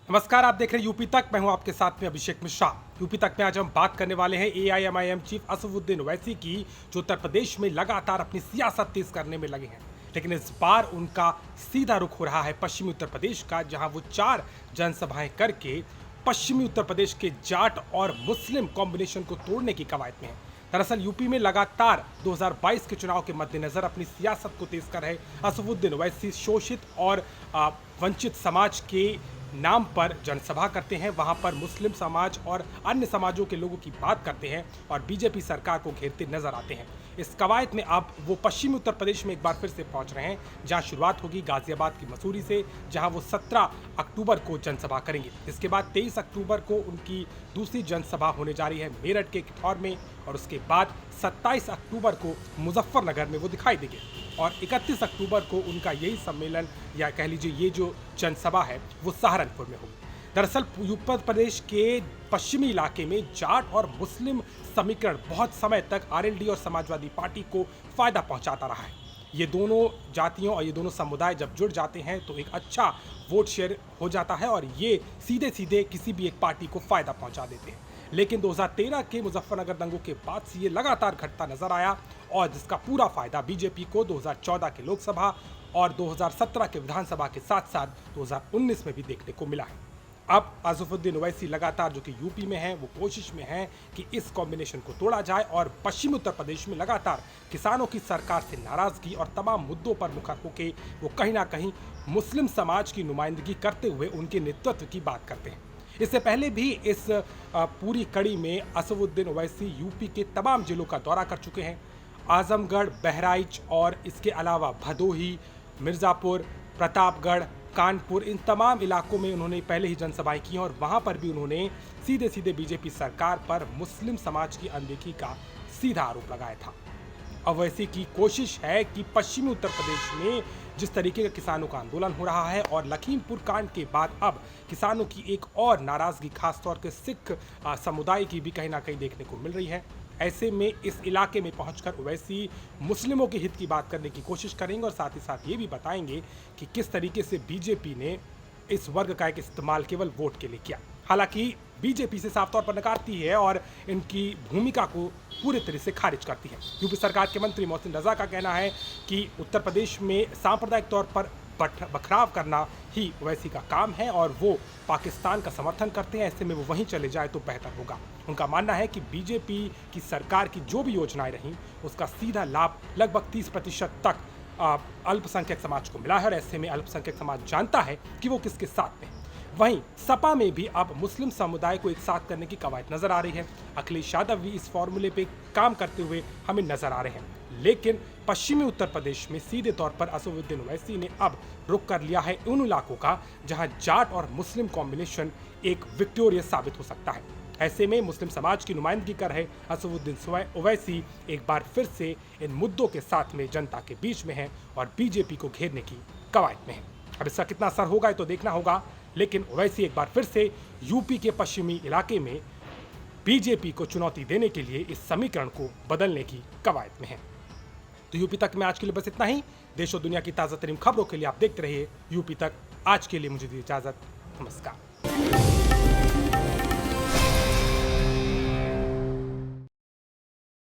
नमस्कार, आप देख रहे हैं यूपी तक। मैं हूं आपके साथ में अभिषेक मिश्रा। यूपी तक में आज हम बात करने वाले हैं एआईएमआईएम चीफ असदुद्दीन ओवैसी की, जो उत्तर प्रदेश में लगातार अपनी सियासत तेज करने में लगे हैं। लेकिन इस बार उनका सीधा रुख हो रहा है पश्चिमी उत्तर प्रदेश का, जहां वो 4 जनसभाएं करके पश्चिमी उत्तर प्रदेश के जाट और मुस्लिम कॉम्बिनेशन को तोड़ने की कवायद में है। दरअसल यूपी में लगातार 2022 के चुनाव के मद्देनजर अपनी सियासत को तेज कर रहे असदुद्दीन ओवैसी शोषित और वंचित समाज के नाम पर जनसभा करते हैं। वहां पर मुस्लिम समाज और अन्य समाजों के लोगों की बात करते हैं और बीजेपी सरकार को घेरते नजर आते हैं। इस कवायद में अब वो पश्चिमी उत्तर प्रदेश में एक बार फिर से पहुंच रहे हैं, जहां शुरुआत होगी गाजियाबाद की मसूरी से, जहां वो 17 अक्टूबर को जनसभा करेंगे। इसके बाद 23 अक्टूबर को उनकी दूसरी जनसभा होने जा रही है मेरठ के किठौर में, और उसके बाद 27 अक्टूबर को मुजफ्फरनगर में वो दिखाई देंगे और 31 अक्टूबर को उनका यही सम्मेलन या कह लीजिए ये जो जनसभा है वो सहारनपुर में होगी। दरअसल उत्तर प्रदेश के पश्चिमी इलाके में जाट और मुस्लिम समीकरण बहुत समय तक आरएलडी और समाजवादी पार्टी को फायदा पहुंचाता रहा है। ये दोनों जातियों और ये दोनों समुदाय जब जुड़ जाते हैं तो एक अच्छा वोट शेयर हो जाता है और ये सीधे सीधे किसी भी एक पार्टी को फायदा पहुंचा देते हैं। लेकिन 2013 के मुजफ्फरनगर दंगों के बाद से ये लगातार घटता नजर आया, और जिसका पूरा फायदा बीजेपी को 2014 के लोकसभा और 2017 के विधानसभा के साथ साथ 2019 में भी देखने को मिला है। अब असदुद्दीन ओवैसी लगातार जो कि यूपी में है वो कोशिश में है कि इस कॉम्बिनेशन को तोड़ा जाए, और पश्चिमी उत्तर प्रदेश में लगातार किसानों की सरकार से नाराजगी और तमाम मुद्दों पर मुखर होकर वो कहीं ना कहीं मुस्लिम समाज की नुमाइंदगी करते हुए उनके नेतृत्व की बात करते हैं। इससे पहले भी इस पूरी कड़ी में असदुद्दीन ओवैसी यूपी के तमाम जिलों का दौरा कर चुके हैं। आजमगढ़, बहराइच और इसके अलावा भदोही, मिर्ज़ापुर, प्रतापगढ़, कानपुर, इन तमाम इलाकों में उन्होंने पहले ही जनसभाएं की हैं और वहां पर भी उन्होंने सीधे सीधे बीजेपी सरकार पर मुस्लिम समाज की अनदेखी का सीधा आरोप लगाया था। ओवैसी की कोशिश है कि पश्चिमी उत्तर प्रदेश में जिस तरीके का किसानों का आंदोलन हो रहा है और लखीमपुर कांड के बाद अब किसानों की एक और नाराजगी खासतौर के सिख समुदाय की भी कहीं ना कहीं देखने को मिल रही है। ऐसे में इस इलाके में पहुंचकर ओवैसी मुस्लिमों के हित की बात करने की कोशिश करेंगे और साथ ही साथ ये भी बताएंगे कि किस तरीके से बीजेपी ने इस वर्ग का एक इस्तेमाल केवल वोट के लिए किया। हालांकि बीजेपी से साफ तौर पर नकारती है और इनकी भूमिका को पूरी तरह से खारिज करती है। यूपी सरकार के मंत्री मोहसिन रजा का कहना है कि उत्तर प्रदेश में सांप्रदायिक तौर पर बखराव करना ही ओवैसी का काम है और वो पाकिस्तान का समर्थन करते हैं। ऐसे में वो वहीं चले जाए तो बेहतर होगा। उनका मानना है कि बीजेपी की सरकार की जो भी योजनाएं रहीं उसका सीधा लाभ लगभग 30% तक अल्पसंख्यक समाज को मिला है, और ऐसे में अल्पसंख्यक समाज जानता है कि वो किसके साथ में। वहीं सपा में भी अब मुस्लिम समुदाय को एक साथ करने की कवायद नजर आ रही है। अखिलेश यादव भी इस फॉर्मूले पे काम करते हुए हमें नजर आ रहे हैं। लेकिन पश्चिमी उत्तर प्रदेश में सीधे तौर पर असदुद्दीन ओवैसी ने अब रुख कर लिया है उन इलाकों का जहां जाट और मुस्लिम कॉम्बिनेशन एक विक्टोरियस साबित हो सकता है। ऐसे में मुस्लिम समाज की नुमाइंदगी कर रहे असदुद्दीन ओवैसी एक बार फिर से इन मुद्दों के साथ में जनता के बीच में है और बीजेपी को घेरने की कवायद में है। अब इसका कितना असर होगा ये तो देखना होगा, लेकिन ओवैसी एक बार फिर से यूपी के पश्चिमी इलाके में बीजेपी को चुनौती देने के लिए इस समीकरण को बदलने की कवायद में है। तो यूपी तक में आज के लिए बस इतना ही। देश और दुनिया की ताज़ा तरीन खबरों के लिए आप देखते रहिए यूपी तक। आज के लिए मुझे दी इजाज़त। नमस्कार।